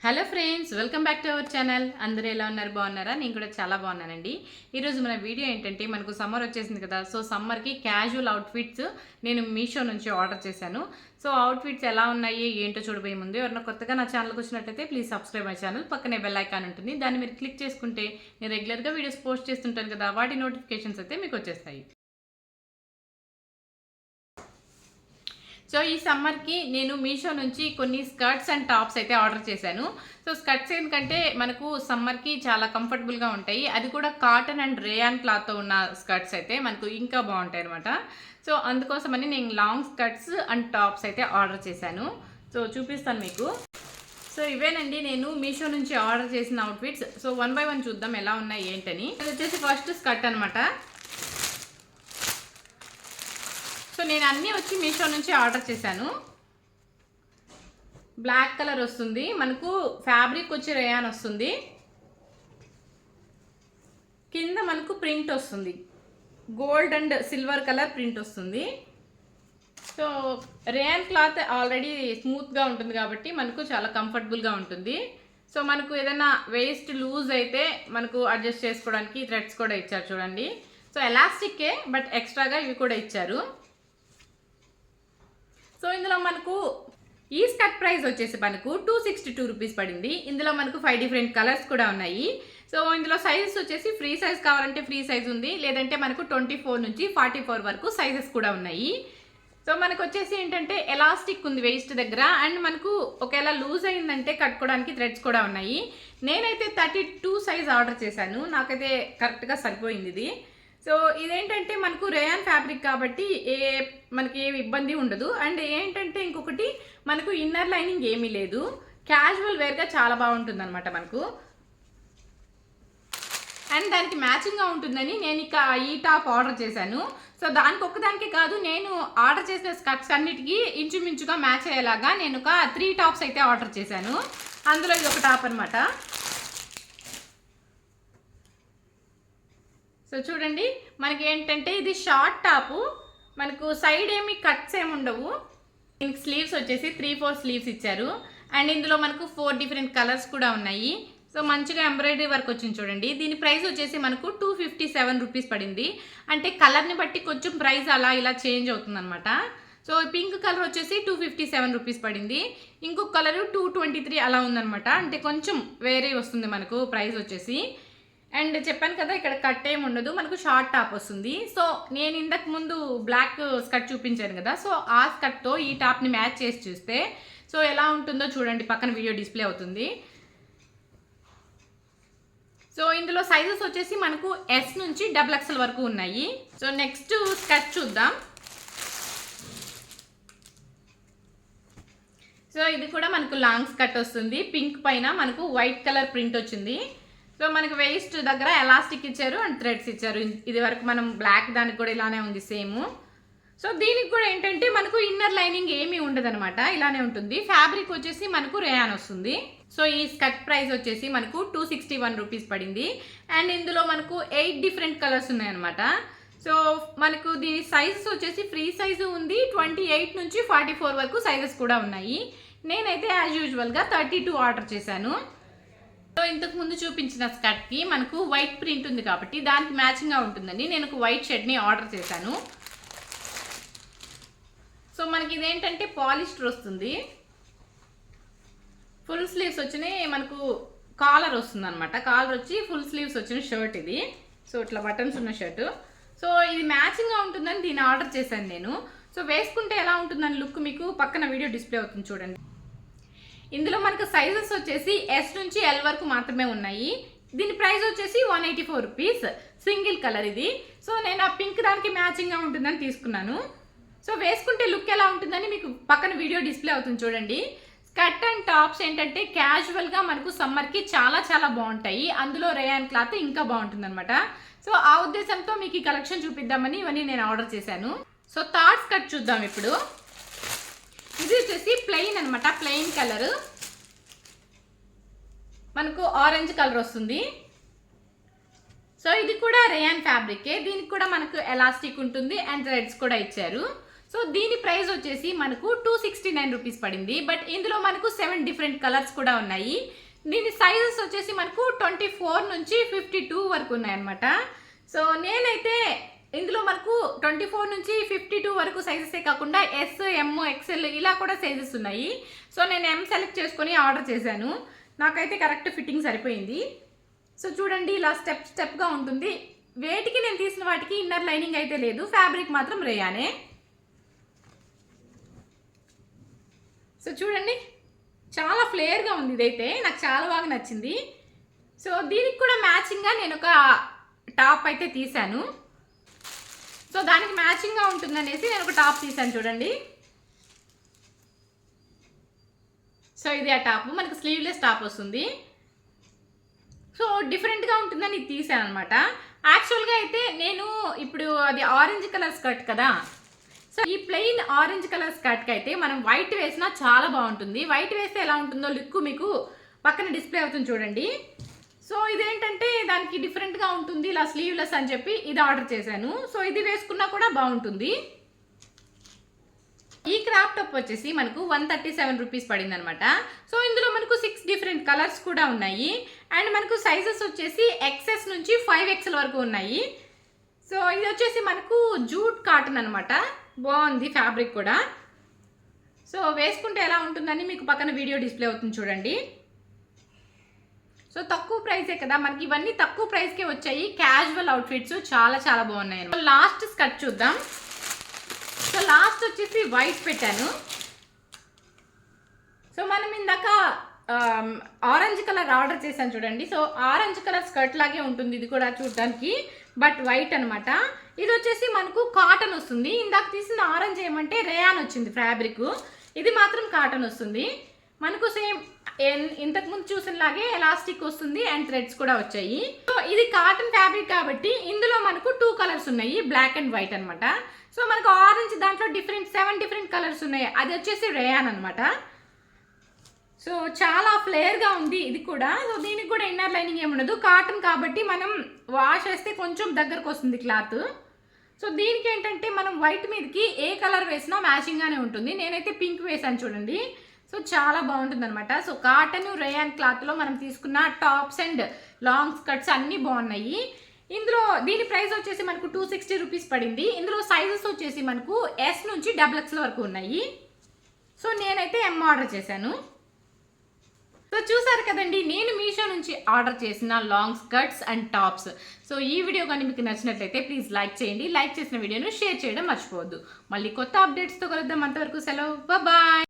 Hello friends, welcome back to our channel. అందరూ ఎలా ఉన్నారు? బాగున్నారా? నేను కూడా చాలా బాగున్నానండి. ఈరోజు మన వీడియో ఏంటంటే, మనకు సమ్మర్ వచ్చేసింది కదా. సో సమ్మర్కి క్యాజువల్ అవుట్ఫిట్స్ నేను మీషో నుంచి ఆర్డర్ చేశాను. సో అవుట్ఫిట్స్ ఎలా ఉన్నాయి ఏంటో చూడబోయే ముందు ఎవరైనా కొత్తగా నా ఛానల్కి వచ్చినట్లయితే ప్లీజ్ సబ్స్క్రైబ్ మై ఛానల్. పక్కనే బెల్ ఐకాన్ ఉంటుంది, దాన్ని మీరు క్లిక్ చేసుకుంటే నేను రెగ్యులర్గా వీడియోస్ పోస్ట్ చేస్తుంటాను కదా, వాటి నోటిఫికేషన్స్ అయితే మీకు వచ్చేస్తాయి. సో ఈ సమ్మర్కి నేను మీషో నుంచి కొన్ని స్కర్ట్స్ అండ్ టాప్స్ అయితే ఆర్డర్ చేశాను. సో స్కర్ట్స్ ఎందుకంటే మనకు సమ్మర్కి చాలా కంఫర్టబుల్గా ఉంటాయి, అది కూడా కాటన్ అండ్ రేయాన్ క్లాత్తో ఉన్న స్కర్ట్స్ అయితే మనకు ఇంకా బాగుంటాయి అనమాట. సో అందుకోసమని నేను లాంగ్ స్కర్ట్స్ అండ్ టాప్స్ అయితే ఆర్డర్ చేశాను. సో చూపిస్తాను మీకు. సో ఇవేనండి నేను మీషో నుంచి ఆర్డర్ చేసిన అవుట్ఫిట్స్. సో 1 by 1 చూద్దాం ఎలా ఉన్నాయి ఏంటని. ఇది వచ్చేసి ఫస్ట్ స్కర్ట్ అనమాట. సో నేను అన్నీ వచ్చి మీషో నుంచి ఆర్డర్ చేశాను. బ్లాక్ కలర్ వస్తుంది మనకు, ఫ్యాబ్రిక్ వచ్చి రేయాన్ వస్తుంది, కింద మనకు ప్రింట్ వస్తుంది, gold and silver colour print వస్తుంది. సో రేయాన్ క్లాత్ ఆల్రెడీ స్మూత్గా ఉంటుంది కాబట్టి మనకు చాలా కంఫర్టబుల్గా ఉంటుంది. సో మనకు ఏదైనా వేస్ట్ లూజ్ అయితే మనకు అడ్జస్ట్ చేసుకోవడానికి థ్రెడ్స్ కూడా ఇచ్చారు చూడండి. సో ఎలాస్టిక్కే బట్ ఎక్స్ట్రాగా ఇవి కూడా ఇచ్చారు. సో ఇందులో మనకు ఈ స్కర్ట్ ప్రైస్ వచ్చేసి మనకు 262 రూపీస్ పడింది. ఇందులో మనకు 5 డిఫరెంట్ కలర్స్ కూడా ఉన్నాయి. సో ఇందులో సైజెస్ వచ్చేసి ఫ్రీ సైజ్ కావాలంటే ఫ్రీ సైజ్ ఉంది, లేదంటే మనకు 24 నుంచి 44 వరకు సైజెస్ కూడా ఉన్నాయి. సో మనకు వచ్చేసి ఏంటంటే ఎలాస్టిక్ ఉంది వేస్ట్ దగ్గర, అండ్ మనకు ఒకవేళ లూజ్ అయిందంటే కట్టుకోవడానికి థ్రెడ్స్ కూడా ఉన్నాయి. నేనైతే 32 సైజ్ ఆర్డర్ చేశాను, నాకైతే కరెక్ట్గా సరిపోయింది ఇది. సో ఇదేంటంటే మనకు రేయాన్ ఫ్యాబ్రిక్ కాబట్టి మనకి ఏ ఇబ్బంది ఉండదు. అండ్ ఏంటంటే ఇంకొకటి మనకు ఇన్నర్ లైనింగ్ ఏమీ లేదు, క్యాజువల్ వేర్గా చాలా బాగుంటుంది అనమాట మనకు. అండ్ దానికి మ్యాచింగ్గా ఉంటుందని నేను ఇక ఈ టాప్ ఆర్డర్ చేశాను. సో దానికి ఒక్కదానికే కాదు, నేను ఆర్డర్ చేసిన స్కర్ట్స్ అన్నిటికీ ఇంచుమించుగా మ్యాచ్ అయ్యేలాగా నేను ఒక 3 టాప్స్ అయితే ఆర్డర్ చేశాను. అందులో ఇది ఒక టాప్ అనమాట. సో చూడండి, మనకి ఏంటంటే ఇది షార్ట్ టాపు, మనకు సైడ్ ఏమి కట్స్ ఏమి ఉండవు. దీనికి స్లీవ్స్ వచ్చేసి 3-4 స్లీవ్స్ ఇచ్చారు. అండ్ ఇందులో మనకు 4 డిఫరెంట్ కలర్స్ కూడా ఉన్నాయి. సో మంచిగా ఎంబ్రాయిడరీ వర్క్ వచ్చింది చూడండి. దీని ప్రైస్ వచ్చేసి మనకు 257 రూపీస్ పడింది. అంటే కలర్ని బట్టి కొంచెం ప్రైస్ అలా ఇలా చేంజ్ అవుతుంది అనమాట. సో పింక్ కలర్ వచ్చేసి 257 రూపీస్ పడింది, ఇంకొక కలర్ 223 అలా ఉందనమాట. అంటే కొంచెం వేరే వస్తుంది మనకు ప్రైస్ వచ్చేసి. అండ్ చెప్పాను కదా ఇక్కడ కట్ ఏమి ఉండదు, మనకు షార్ట్ టాప్ వస్తుంది. సో నేను ఇంతకు ముందు బ్లాక్ స్కర్ట్ చూపించాను కదా, సో ఆ స్కర్ట్తో ఈ టాప్ని మ్యాచ్ చేసి చూస్తే సో ఎలా ఉంటుందో చూడండి, పక్కన వీడియో డిస్ప్లే అవుతుంది. సో ఇందులో సైజెస్ వచ్చేసి మనకు S నుంచి XXL వరకు ఉన్నాయి. సో నెక్స్ట్ స్కర్ట్ చూద్దాం. సో ఇది కూడా మనకు లాంగ్ స్కర్ట్ వస్తుంది, పింక్ పైన మనకు వైట్ కలర్ ప్రింట్ వచ్చింది. సో మనకు వేస్ట్ దగ్గర ఎలాస్టిక్ ఇచ్చారు అండ్ థ్రెడ్స్ ఇచ్చారు. ఇది వరకు మనం బ్లాక్ దానికి కూడా ఇలానే ఉంది సేమ్. సో దీనికి కూడా ఏంటంటే మనకు ఇన్నర్ లైనింగ్ ఏమీ ఉండదు అనమాట, ఇలానే ఉంటుంది. ఫ్యాబ్రిక్ వచ్చేసి మనకు రేయాన్ వస్తుంది. సో ఈ స్కర్ట్ ప్రైస్ వచ్చేసి మనకు 261 రూపీస్ పడింది. అండ్ ఇందులో మనకు 8 డిఫరెంట్ కలర్స్ ఉన్నాయన్నమాట. సో మనకు దీని సైజెస్ వచ్చేసి ఫ్రీ సైజు ఉంది, 28 నుంచి 44 వరకు సైజెస్ కూడా ఉన్నాయి. నేనైతే యాజ్ యూజువల్గా 32 ఆర్డర్ చేశాను. సో ఇంతకు ముందు చూపించిన స్కర్ట్కి మనకు వైట్ ప్రింట్ ఉంది కాబట్టి దానికి మ్యాచింగ్గా ఉంటుందని నేను ఒక వైట్ షర్ట్ని ఆర్డర్ చేశాను. సో మనకి ఇదేంటంటే పాలిస్టర్ వస్తుంది, ఫుల్ స్లీవ్స్ వచ్చినాయి, మనకు కాలర్ వస్తుంది అనమాట. కాలర్ వచ్చి ఫుల్ స్లీవ్స్ వచ్చిన షర్ట్ ఇది. సో ఇట్లా బటన్స్ ఉన్న షర్ట్. సో ఇది మ్యాచింగ్గా ఉంటుందని దీన్ని ఆర్డర్ చేశాను నేను. సో వేసుకుంటే ఎలా ఉంటుందని లుక్ మీకు పక్కన వీడియో డిస్ప్లే అవుతుంది చూడండి. ఇందులో మనకు సైజెస్ వచ్చేసి S నుంచి L వరకు మాత్రమే ఉన్నాయి. దీని ప్రైస్ వచ్చేసి 184 రూపీస్, సింగిల్ కలర్ ఇది. సో నేను ఆ పింక్ దానికి మ్యాచింగ్గా ఉంటుందని తీసుకున్నాను. సో వేసుకుంటే లుక్ ఎలా ఉంటుందని మీకు పక్కన వీడియో డిస్ప్లే అవుతుంది చూడండి. స్కర్ట్ అండ్ టాప్స్ ఏంటంటే క్యాజువల్గా మనకు సమ్మర్కి చాలా చాలా బాగుంటాయి, అందులో రేయాన్ క్లాత్ ఇంకా బాగుంటుంది అనమాట. సో ఆ ఉద్దేశంతో మీకు ఈ కలెక్షన్ చూపిద్దామని ఇవన్నీ నేను ఆర్డర్ చేశాను. సో థర్డ్ స్కర్ట్ చూద్దాం ఇప్పుడు. ఇది వచ్చేసి ప్లెయిన్ అనమాట, ప్లెయిన్ కలర్, మనకు ఆరెంజ్ కలర్ వస్తుంది. సో ఇది కూడా రేయాన్ ఫ్యాబ్రికే, దీనికి కూడా మనకు ఎలాస్టిక్ ఉంటుంది అండ్ థ్రెడ్స్ కూడా ఇచ్చారు. సో సో దీని ప్రైస్ వచ్చేసి మనకు 269 రూపీస్ పడింది. బట్ ఇందులో మనకు 7 డిఫరెంట్ కలర్స్ కూడా ఉన్నాయి. దీని సైజెస్ వచ్చేసి మనకు 24 నుంచి 52 వరకు ఉన్నాయన్నమాట. సో నేనైతే ఇందులో మనకు 24 నుంచి 52 వరకు సైజెసే కాకుండా ఎస్, ఎమ్, ఎక్సెల్ ఇలా కూడా సైజెస్ ఉన్నాయి. సో నేను ఎమ్ సెలెక్ట్ చేసుకొని ఆర్డర్ చేశాను. నాకైతే కరెక్ట్ ఫిట్టింగ్ సరిపోయింది. సో చూడండి, ఇలా స్టెప్ స్టెప్గా ఉంటుంది. వేటికి నేను తీసిన వాటికి ఇన్నర్ లైనింగ్ అయితే లేదు, ఫ్యాబ్రిక్ మాత్రం రేయానే. సో చూడండి, చాలా ఫ్లేర్గా ఉంది. ఇదైతే నాకు చాలా బాగా నచ్చింది. సో దీనికి కూడా మ్యాచింగ్గా నేను ఒక టాప్ అయితే తీశాను. సో దానికి మ్యాచింగ్గా ఉంటుందనేసి నేను ఒక టాప్ తీశాను చూడండి. సో ఇది ఆ టాప్, మనకు స్లీవ్లెస్ టాప్ వస్తుంది. సో డిఫరెంట్గా ఉంటుందని ఇది తీసాను అనమాట. యాక్చువల్గా అయితే నేను ఇప్పుడు అది ఆరెంజ్ కలర్ స్కర్ట్ కదా, సో ఈ ప్లెయిన్ ఆరెంజ్ కలర్ స్కర్ట్కి అయితే మనం వైట్ వేసినా చాలా బాగుంటుంది. వైట్ వేస్తే ఎలా ఉంటుందో లుక్ మీకు పక్కన డిస్ప్లే అవుతుంది చూడండి. సో ఇదేంటంటే దానికి డిఫరెంట్గా ఉంటుంది, ఇలా స్లీవ్లెస్ అని చెప్పి ఇది ఆర్డర్ చేశాను. సో ఇది వేసుకున్నా కూడా బాగుంటుంది. ఈ క్రాప్ టాప్ వచ్చేసి మనకు 137 రూపీస్ పడింది అనమాట. సో ఇందులో మనకు 6 డిఫరెంట్ కలర్స్ కూడా ఉన్నాయి. అండ్ మనకు సైజెస్ వచ్చేసి XS నుంచి 5XL వరకు ఉన్నాయి. సో ఇది వచ్చేసి మనకు జూట్ కాటన్ అనమాట. బాగుంది ఫ్యాబ్రిక్ కూడా. సో వేసుకుంటే ఎలా ఉంటుందని మీకు పక్కన వీడియో డిస్ప్లే అవుతుంది చూడండి. సో తక్కువ ప్రైసే కదా, మనకి ఇవన్నీ తక్కువ ప్రైస్కే వచ్చాయి. క్యాజువల్ అవుట్ఫిట్స్ చాలా చాలా బాగున్నాయి. లాస్ట్ స్కర్ట్ చూద్దాం. సో లాస్ట్ వచ్చేసి వైట్ పెట్టాను. సో మనం ఇందాక ఆరెంజ్ కలర్ ఆర్డర్ చేశాను చూడండి. సో ఆరెంజ్ కలర్ స్కర్ట్ లాగే ఉంటుంది ఇది కూడా చూడడానికి, బట్ వైట్ అనమాట. ఇది వచ్చేసి మనకు కాటన్ వస్తుంది. ఇందాక తీసిన ఆరెంజ్ ఏమంటే రేయాన్ వచ్చింది ఫ్యాబ్రిక్, ఇది మాత్రం కాటన్ వస్తుంది. మనకు సేమ్ ఇంతకుముందు చూసినలాగే ఎలాస్టిక్ వస్తుంది అండ్ థ్రెడ్స్ కూడా వచ్చాయి. సో ఇది కాటన్ ఫ్యాబ్రిక్ కాబట్టి ఇందులో మనకు 2 కలర్స్ ఉన్నాయి, బ్లాక్ అండ్ వైట్ అనమాట. సో మనకు ఆరెంజ్ దాంట్లో 7 డిఫరెంట్ కలర్స్ ఉన్నాయి, అది వచ్చేసి రేయాన్ అనమాట. సో చాలా ఫ్లేర్గా ఉంది ఇది కూడా. సో దీనికి కూడా ఇన్నర్ లైనింగ్ ఏముండదు, కాటన్ కాబట్టి మనం వాష్ చేస్తే కొంచెం దగ్గరకు వస్తుంది క్లాత్. సో దీనికి ఏంటంటే మనం వైట్ మీదకి ఏ కలర్ వేసినా మ్యాచింగ్గానే ఉంటుంది. నేనైతే పింక్ వేసాను చూడండి. సో చాలా బాగుంటుంది అనమాట. సో కాటన్ రేయాన్ క్లాత్లో మనం తీసుకున్న టాప్స్ అండ్ లాంగ్ స్కర్ట్స్ అన్నీ బాగున్నాయి. ఇందులో దీని ప్రైస్ వచ్చేసి మనకు 260 రూపీస్ పడింది. ఇందులో సైజెస్ వచ్చేసి మనకు S నుంచి XXL వరకు ఉన్నాయి. సో నేనైతే M ఆర్డర్ చేశాను. సో చూసారు కదండి, నేను మీషో నుంచి ఆర్డర్ చేసిన long skirts and tops. So ఈ వీడియో కానీ మీకు నచ్చినట్లయితే ప్లీజ్ లైక్ చేయండి. లైక్ చేసిన వీడియోను షేర్ చేయడం మర్చిపోవద్దు. మళ్ళీ కొత్త అప్డేట్స్తో కలుద్దాం. అంతవరకు సెలవు, బాయ్.